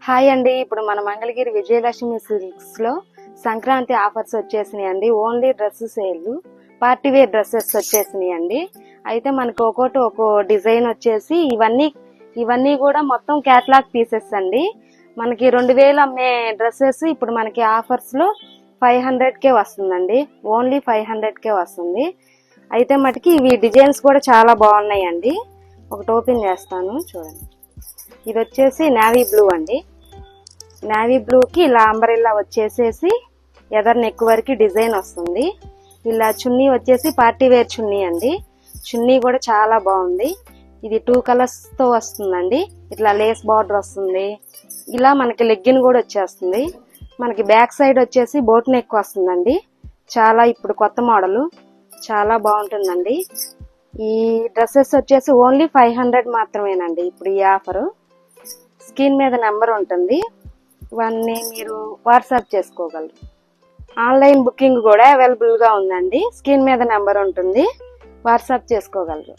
Hi అండి, ఇప్పుడు మన మంగళగిరి విజయలక్ష్మి సిల్క్స్ లో సంక్రాంతి ఆఫర్స్ వచ్చేసినాయి అండి. Only dress sale, party wear dresses వచ్చేసినాయి అండి. అయితే మనకు ఒక్కోటి ఒక్కో డిజైన్ వచ్చేసి ఇవన్నీ కూడా మొత్తం కేటలాగ్ పీసెస్ అండి. మనకి 2000 అమ్మే డ్రెస్సెస్ ఇప్పుడు మనకి ఆఫర్స్ లో 500కే వస్తుందండి. ఓన్లీ 500కే వస్తుంది. అయితే మటుకి ఇవి డిజైన్స్ కూడా చాలా బాగున్నాయండి. ఒకటి ఓపెన్ చేస్తాను చూడండి. ఇది వచ్చేసి నేవీ బ్లూ అండి. నేవీ బ్లూకి ఇలా అంబరెల్లా వచ్చేసేసి ఎదర్ నెక్ వరకు డిజైన్ వస్తుంది. ఇలా చున్నీ వచ్చేసి పార్టీ వేర్ చున్నీ అండి. చున్నీ కూడా చాలా బాగుంది. ఇది 2 కలర్స్ తో వస్తుందండి. ఇట్లా లేస్ బార్డర్ వస్తుంది. ఇలా మనకి లెగ్గిన్ కూడా వచ్చేస్తుంది. మనకి బ్యాక్ సైడ్ వచ్చేసి బోట్ నెక్ వస్తుందండి. చాలా ఇప్పుడు కొత్త మోడల్, చాలా బాగుంటుందండి. ఈ డ్రెస్సెస్ వచ్చేసి ఓన్లీ 500 మాత్రమేనండి. ఇప్పుడు ఈ ఆఫరు స్క్రీన్ మీద నెంబర్ ఉంటుంది, ఇవన్నీ మీరు వాట్సాప్ చేసుకోగలరు. ఆన్లైన్ బుకింగ్ కూడా అవైలబుల్ గా ఉందండి. స్క్రీన్ మీద నెంబర్ ఉంటుంది, వాట్సాప్ చేసుకోగలరు.